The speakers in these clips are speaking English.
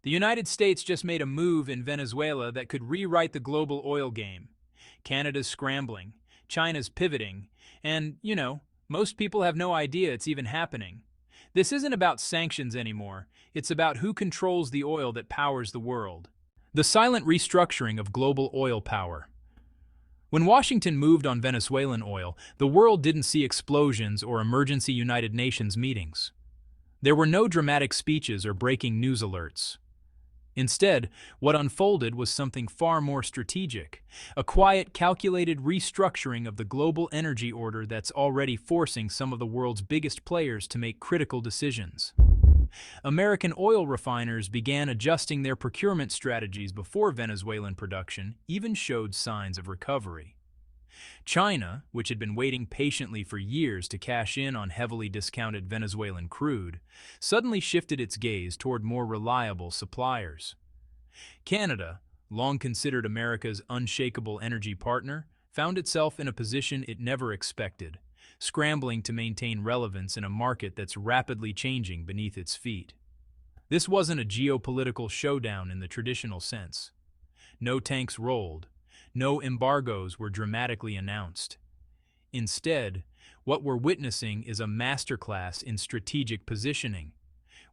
The United States just made a move in Venezuela that could rewrite the global oil game. Canada's scrambling, China's pivoting, and, most people have no idea it's even happening. This isn't about sanctions anymore, it's about who controls the oil that powers the world. The silent restructuring of global oil power. When Washington moved on Venezuelan oil, the world didn't see explosions or emergency United Nations meetings. There were no dramatic speeches or breaking news alerts. Instead, what unfolded was something far more strategic, a quiet, calculated restructuring of the global energy order that's already forcing some of the world's biggest players to make critical decisions. American oil refiners began adjusting their procurement strategies before Venezuelan production even showed signs of recovery. China, which had been waiting patiently for years to cash in on heavily discounted Venezuelan crude, suddenly shifted its gaze toward more reliable suppliers. Canada, long considered America's unshakable energy partner, found itself in a position it never expected, scrambling to maintain relevance in a market that's rapidly changing beneath its feet. This wasn't a geopolitical showdown in the traditional sense. No tanks rolled. No embargoes were dramatically announced. Instead, what we're witnessing is a masterclass in strategic positioning,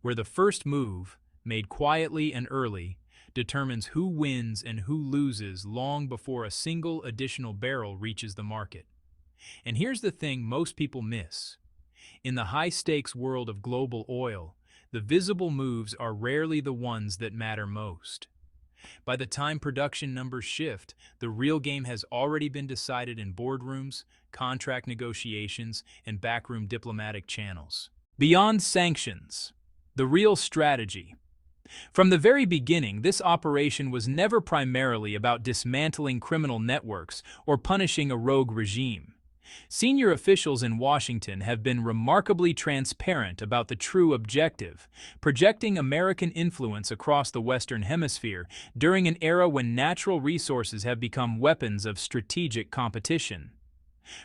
where the first move, made quietly and early, determines who wins and who loses long before a single additional barrel reaches the market. And here's the thing most people miss. In the high-stakes world of global oil, the visible moves are rarely the ones that matter most. By the time production numbers shift, the real game has already been decided in boardrooms, contract negotiations, and backroom diplomatic channels. Beyond sanctions, the real strategy. From the very beginning, this operation was never primarily about dismantling criminal networks or punishing a rogue regime. Senior officials in Washington have been remarkably transparent about the true objective, projecting American influence across the Western Hemisphere during an era when natural resources have become weapons of strategic competition.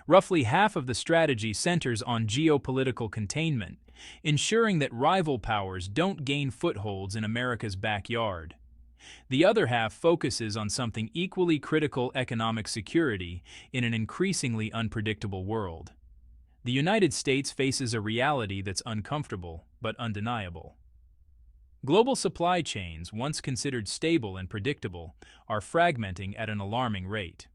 Roughly half of the strategy centers on geopolitical containment, ensuring that rival powers don't gain footholds in America's backyard. The other half focuses on something equally critical: economic security in an increasingly unpredictable world. The United States faces a reality that's uncomfortable but undeniable. Global supply chains, once considered stable and predictable, are fragmenting at an alarming rate.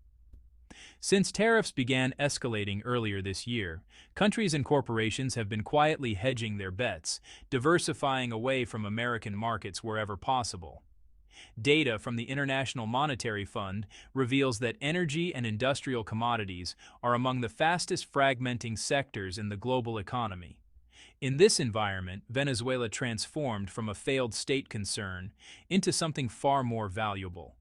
Since tariffs began escalating earlier this year, countries and corporations have been quietly hedging their bets, diversifying away from American markets wherever possible. Data from the International Monetary Fund reveals that energy and industrial commodities are among the fastest fragmenting sectors in the global economy. In this environment, Venezuela transformed from a failed state concern into something far more valuable.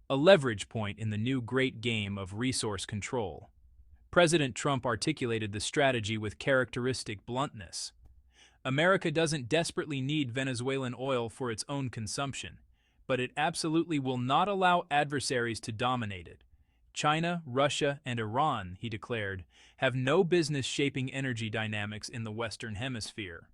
A leverage point in the new great game of resource control. President Trump articulated the strategy with characteristic bluntness. America doesn't desperately need Venezuelan oil for its own consumption, but it absolutely will not allow adversaries to dominate it. China, Russia, and Iran, he declared, have no business shaping energy dynamics in the Western Hemisphere.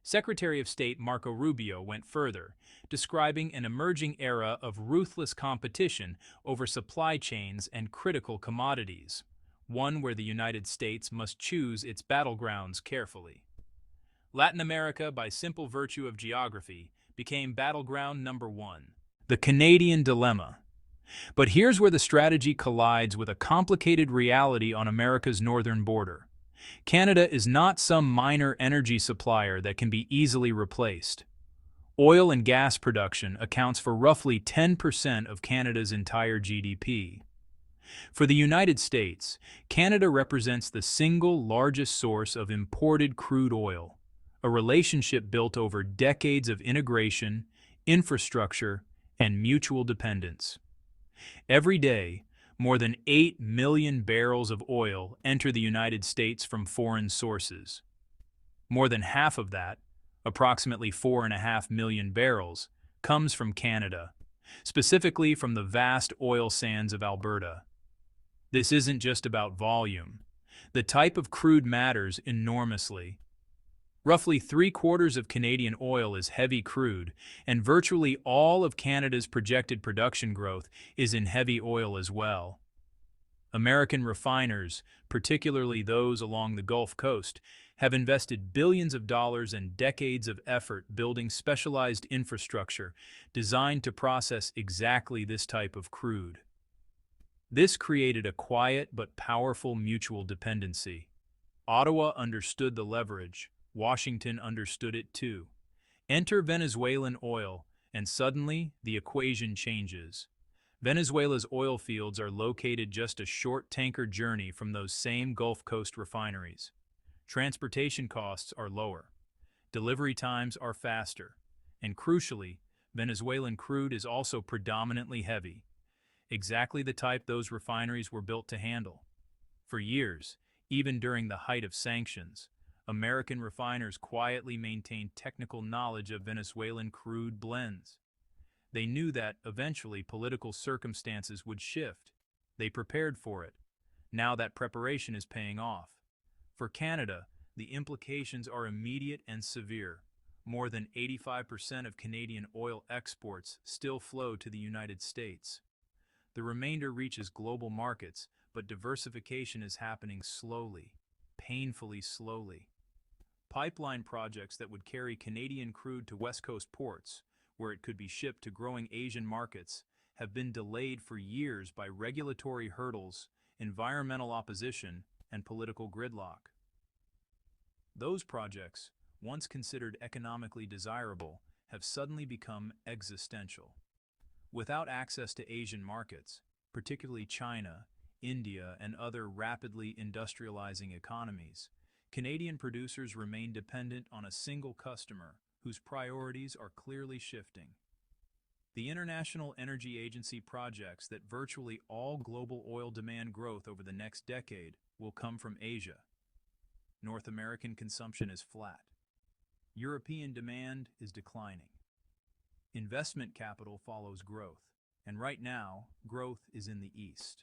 Secretary of State Marco Rubio went further, describing an emerging era of ruthless competition over supply chains and critical commodities, one where the United States must choose its battlegrounds carefully. Latin America, by simple virtue of geography, became battleground number one. The Canadian dilemma. But here's where the strategy collides with a complicated reality on America's northern border. Canada is not some minor energy supplier that can be easily replaced. Oil and gas production accounts for roughly 10% of Canada's entire GDP. For the United States, Canada represents the single largest source of imported crude oil, a relationship built over decades of integration, infrastructure, and mutual dependence. Every day, more than 8 million barrels of oil enter the United States from foreign sources. More than half of that, approximately 4.5 million barrels, comes from Canada, specifically from the vast oil sands of Alberta. This isn't just about volume. The type of crude matters enormously. Roughly three-quarters of Canadian oil is heavy crude, and virtually all of Canada's projected production growth is in heavy oil as well. American refiners, particularly those along the Gulf Coast, have invested billions of dollars and decades of effort building specialized infrastructure designed to process exactly this type of crude. This created a quiet but powerful mutual dependency. Ottawa understood the leverage. Washington understood it too. Enter Venezuelan oil, and suddenly the equation changes. Venezuela's oil fields are located just a short tanker journey from those same Gulf Coast refineries. Transportation costs are lower. Delivery times are faster. And crucially, Venezuelan crude is also predominantly heavy. Exactly the type those refineries were built to handle. For years, even during the height of sanctions, American refiners quietly maintained technical knowledge of Venezuelan crude blends. They knew that, eventually, political circumstances would shift. They prepared for it. Now that preparation is paying off. For Canada, the implications are immediate and severe. More than 85% of Canadian oil exports still flow to the United States. The remainder reaches global markets, but diversification is happening slowly, painfully slowly. Pipeline projects that would carry Canadian crude to West Coast ports, where it could be shipped to growing Asian markets, have been delayed for years by regulatory hurdles, environmental opposition, and political gridlock. Those projects, once considered economically desirable, have suddenly become existential. Without access to Asian markets, particularly China, India, and other rapidly industrializing economies, Canadian producers remain dependent on a single customer whose priorities are clearly shifting. The International Energy Agency projects that virtually all global oil demand growth over the next decade will come from Asia. North American consumption is flat. European demand is declining. Investment capital follows growth, and right now, growth is in the East.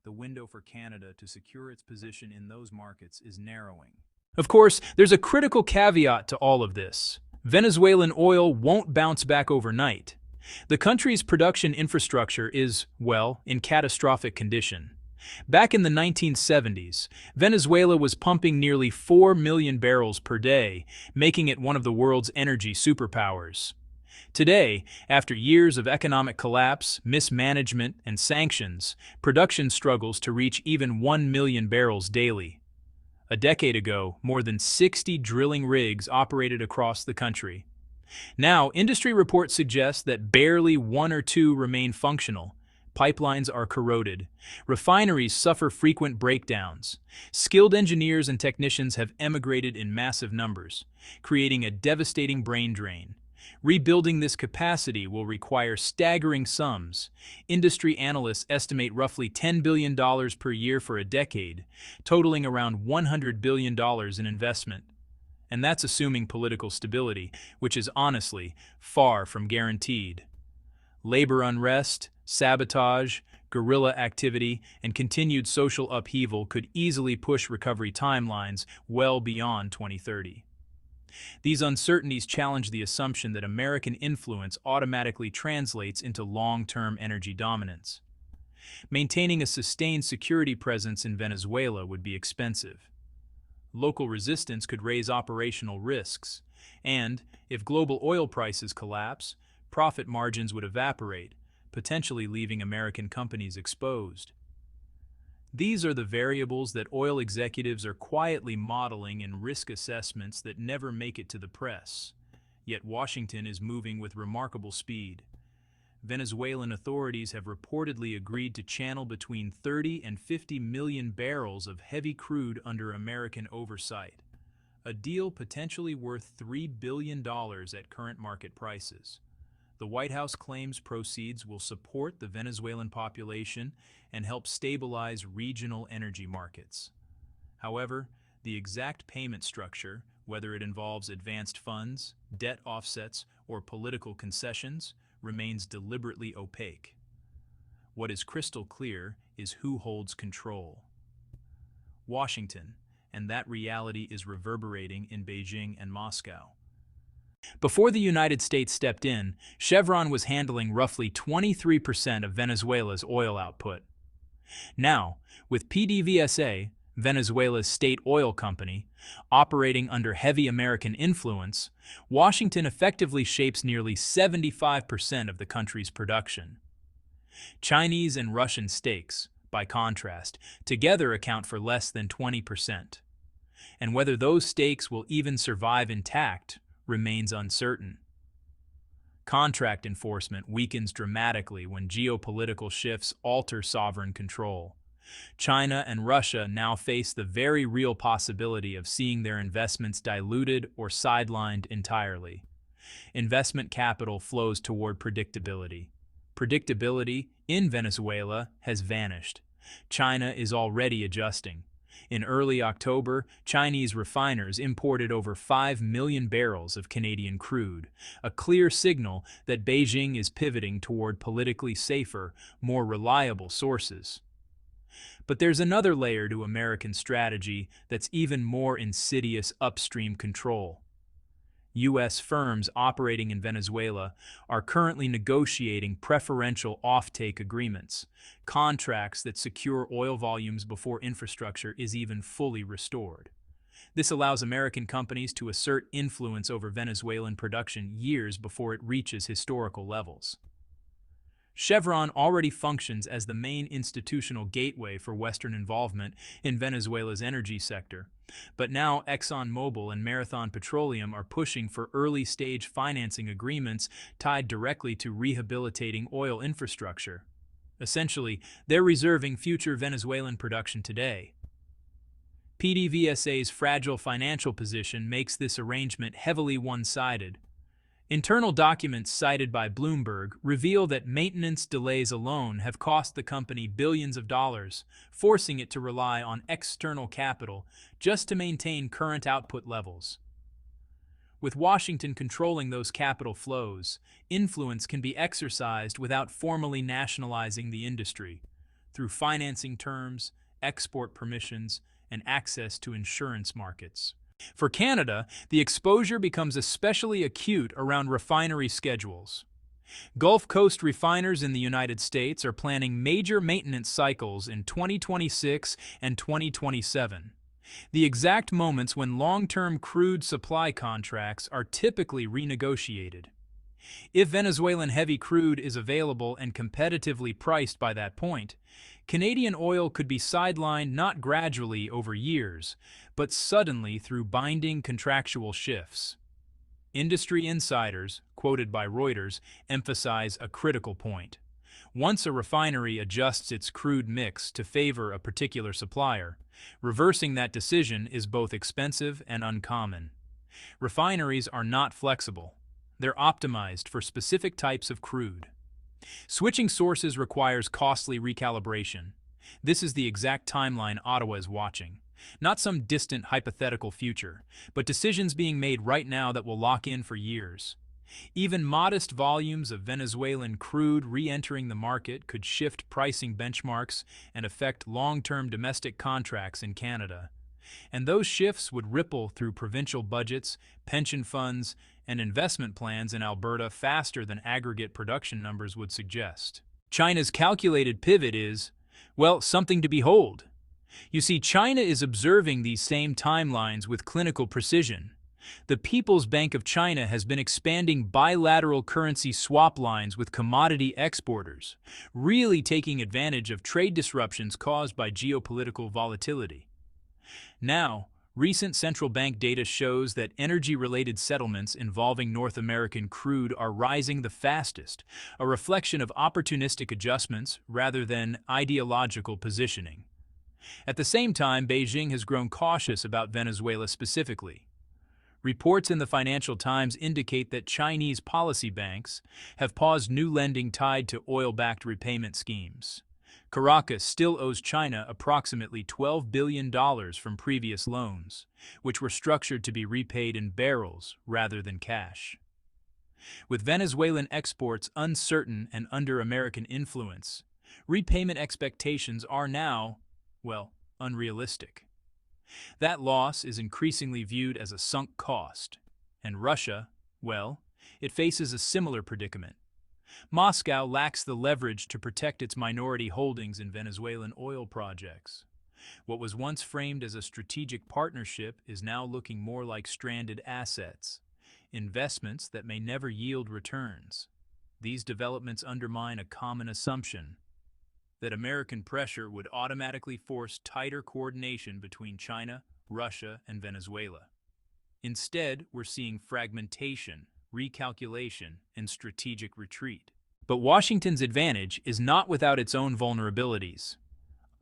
The window for Canada to secure its position in those markets is narrowing. Of course, there's a critical caveat to all of this. Venezuelan oil won't bounce back overnight. The country's production infrastructure is, well, in catastrophic condition. Back in the 1970s, Venezuela was pumping nearly 4 million barrels per day, making it one of the world's energy superpowers. Today, after years of economic collapse, mismanagement, and sanctions, production struggles to reach even 1 million barrels daily. A decade ago, more than 60 drilling rigs operated across the country. Now, industry reports suggest that barely one or two remain functional. Pipelines are corroded. Refineries suffer frequent breakdowns. Skilled engineers and technicians have emigrated in massive numbers, creating a devastating brain drain. Rebuilding this capacity will require staggering sums. Industry analysts estimate roughly $10 billion per year for a decade, totaling around $100 billion in investment. And that's assuming political stability, which is honestly far from guaranteed. Labor unrest, sabotage, guerrilla activity, and continued social upheaval could easily push recovery timelines well beyond 2030. These uncertainties challenge the assumption that American influence automatically translates into long-term energy dominance. Maintaining a sustained security presence in Venezuela would be expensive. Local resistance could raise operational risks, and, if global oil prices collapse, profit margins would evaporate, potentially leaving American companies exposed. These are the variables that oil executives are quietly modeling in risk assessments that never make it to the press. Yet Washington is moving with remarkable speed. Venezuelan authorities have reportedly agreed to channel between 30 and 50 million barrels of heavy crude under American oversight, a deal potentially worth $3 billion at current market prices. The White House claims proceeds will support the Venezuelan population and help stabilize regional energy markets. However, the exact payment structure, whether it involves advanced funds, debt offsets, or political concessions, remains deliberately opaque. What is crystal clear is who holds control. Washington, and that reality is reverberating in Beijing and Moscow. Before the United States stepped in, Chevron was handling roughly 23% of Venezuela's oil output. Now, with PDVSA, Venezuela's state oil company, operating under heavy American influence, Washington effectively shapes nearly 75% of the country's production. Chinese and Russian stakes, by contrast, together account for less than 20%. And whether those stakes will even survive intact remains uncertain. Contract enforcement weakens dramatically when geopolitical shifts alter sovereign control. China and Russia now face the very real possibility of seeing their investments diluted or sidelined entirely. Investment capital flows toward predictability. Predictability in Venezuela has vanished. China is already adjusting. In early October, Chinese refiners imported over 5 million barrels of Canadian crude, a clear signal that Beijing is pivoting toward politically safer, more reliable sources. But there's another layer to American strategy that's even more insidious: upstream control. U.S. firms operating in Venezuela are currently negotiating preferential offtake agreements, contracts that secure oil volumes before infrastructure is even fully restored. This allows American companies to assert influence over Venezuelan production years before it reaches historical levels. Chevron already functions as the main institutional gateway for Western involvement in Venezuela's energy sector, but now ExxonMobil and Marathon Petroleum are pushing for early-stage financing agreements tied directly to rehabilitating oil infrastructure. Essentially, they're reserving future Venezuelan production today. PDVSA's fragile financial position makes this arrangement heavily one-sided. Internal documents cited by Bloomberg reveal that maintenance delays alone have cost the company billions of dollars, forcing it to rely on external capital just to maintain current output levels. With Washington controlling those capital flows, influence can be exercised without formally nationalizing the industry, through financing terms, export permissions, and access to insurance markets. For Canada, the exposure becomes especially acute around refinery schedules. Gulf Coast refiners in the United States are planning major maintenance cycles in 2026 and 2027, the exact moments when long-term crude supply contracts are typically renegotiated. If Venezuelan heavy crude is available and competitively priced by that point, Canadian oil could be sidelined not gradually over years, but suddenly through binding contractual shifts. Industry insiders, quoted by Reuters, emphasize a critical point. Once a refinery adjusts its crude mix to favor a particular supplier, reversing that decision is both expensive and uncommon. Refineries are not flexible. They're optimized for specific types of crude. Switching sources requires costly recalibration. This is the exact timeline Ottawa is watching. Not some distant hypothetical future, but decisions being made right now that will lock in for years. Even modest volumes of Venezuelan crude re-entering the market could shift pricing benchmarks and affect long-term domestic contracts in Canada. And those shifts would ripple through provincial budgets, pension funds, and investment plans in Alberta faster than aggregate production numbers would suggest. China's calculated pivot is, well, something to behold. You see, China is observing these same timelines with clinical precision. The People's Bank of China has been expanding bilateral currency swap lines with commodity exporters, really taking advantage of trade disruptions caused by geopolitical volatility. Now, recent central bank data shows that energy-related settlements involving North American crude are rising the fastest, a reflection of opportunistic adjustments rather than ideological positioning. At the same time, Beijing has grown cautious about Venezuela specifically. Reports in the Financial Times indicate that Chinese policy banks have paused new lending tied to oil-backed repayment schemes. Caracas still owes China approximately $12 billion from previous loans, which were structured to be repaid in barrels rather than cash. With Venezuelan exports uncertain and under American influence, repayment expectations are now, well, unrealistic. That loss is increasingly viewed as a sunk cost. And Russia, well, it faces a similar predicament. Moscow lacks the leverage to protect its minority holdings in Venezuelan oil projects. What was once framed as a strategic partnership is now looking more like stranded assets, investments that may never yield returns. These developments undermine a common assumption that American pressure would automatically force tighter coordination between China, Russia, and Venezuela. Instead, we're seeing fragmentation, recalculation, and strategic retreat. But Washington's advantage is not without its own vulnerabilities.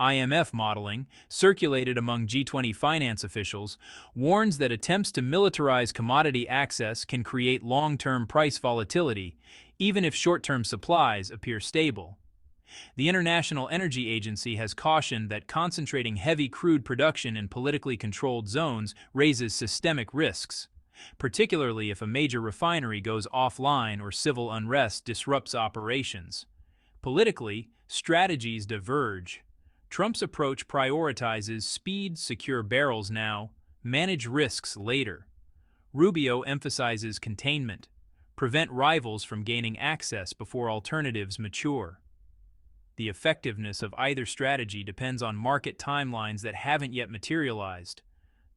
IMF modeling, circulated among G20 finance officials, warns that attempts to militarize commodity access can create long-term price volatility, even if short-term supplies appear stable. The International Energy Agency has cautioned that concentrating heavy crude production in politically controlled zones raises systemic risks, particularly if a major refinery goes offline or civil unrest disrupts operations. Politically, strategies diverge. Trump's approach prioritizes speed, secure barrels now, manage risks later. Rubio emphasizes containment, prevent rivals from gaining access before alternatives mature. The effectiveness of either strategy depends on market timelines that haven't yet materialized.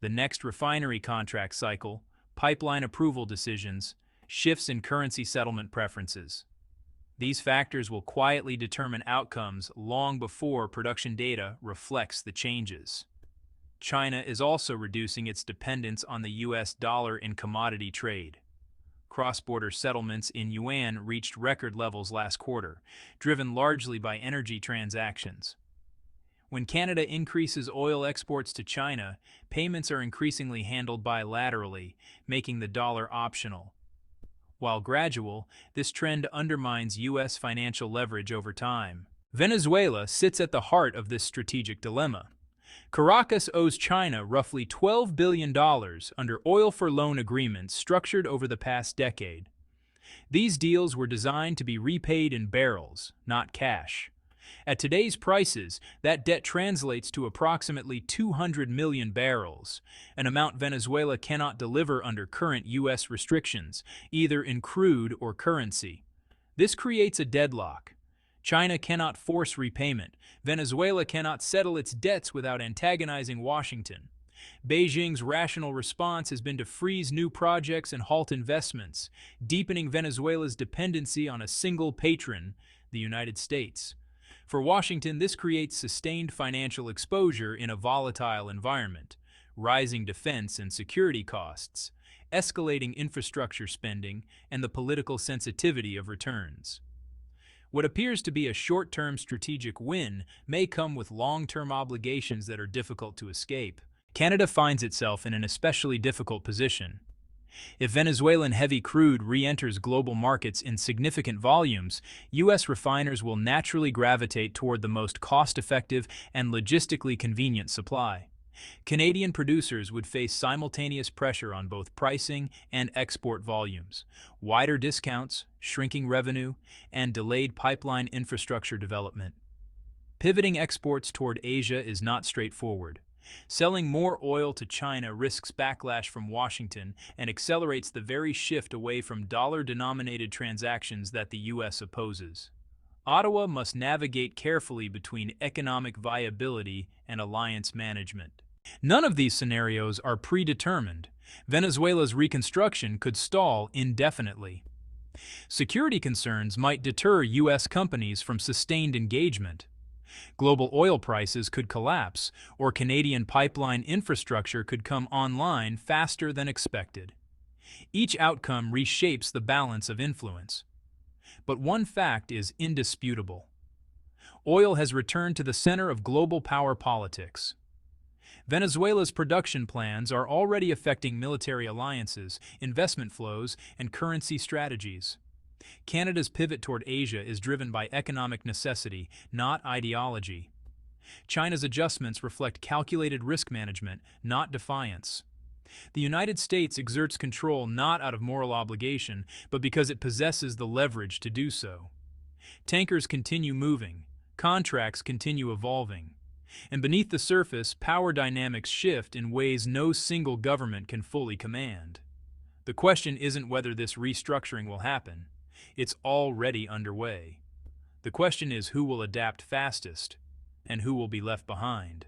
The next refinery contract cycle, pipeline approval decisions, shifts in currency settlement preferences. These factors will quietly determine outcomes long before production data reflects the changes. China is also reducing its dependence on the US dollar in commodity trade. Cross-border settlements in yuan reached record levels last quarter, driven largely by energy transactions. When Canada increases oil exports to China, payments are increasingly handled bilaterally, making the dollar optional. While gradual, this trend undermines U.S. financial leverage over time. Venezuela sits at the heart of this strategic dilemma. Caracas owes China roughly $12 billion under oil-for-loan agreements structured over the past decade. These deals were designed to be repaid in barrels, not cash. At today's prices, that debt translates to approximately 200 million barrels, an amount Venezuela cannot deliver under current U.S. restrictions, either in crude or currency. This creates a deadlock. China cannot force repayment. Venezuela cannot settle its debts without antagonizing Washington. Beijing's rational response has been to freeze new projects and halt investments, deepening Venezuela's dependency on a single patron, the United States. For Washington, this creates sustained financial exposure in a volatile environment, rising defense and security costs, escalating infrastructure spending, and the political sensitivity of returns. What appears to be a short-term strategic win may come with long-term obligations that are difficult to escape. Canada finds itself in an especially difficult position. If Venezuelan heavy crude re-enters global markets in significant volumes, U.S. refiners will naturally gravitate toward the most cost-effective and logistically convenient supply. Canadian producers would face simultaneous pressure on both pricing and export volumes, wider discounts, shrinking revenue, and delayed pipeline infrastructure development. Pivoting exports toward Asia is not straightforward. Selling more oil to China risks backlash from Washington and accelerates the very shift away from dollar-denominated transactions that the U.S. opposes. Ottawa must navigate carefully between economic viability and alliance management. None of these scenarios are predetermined. Venezuela's reconstruction could stall indefinitely. Security concerns might deter U.S. companies from sustained engagement. Global oil prices could collapse, or Canadian pipeline infrastructure could come online faster than expected. Each outcome reshapes the balance of influence. But one fact is indisputable. Oil has returned to the center of global power politics. Venezuela's production plans are already affecting military alliances, investment flows, and currency strategies. Canada's pivot toward Asia is driven by economic necessity, not ideology. China's adjustments reflect calculated risk management, not defiance. The United States exerts control not out of moral obligation, but because it possesses the leverage to do so. Tankers continue moving. Contracts continue evolving. And beneath the surface, power dynamics shift in ways no single government can fully command. The question isn't whether this restructuring will happen. It's already underway. The question is who will adapt fastest and who will be left behind.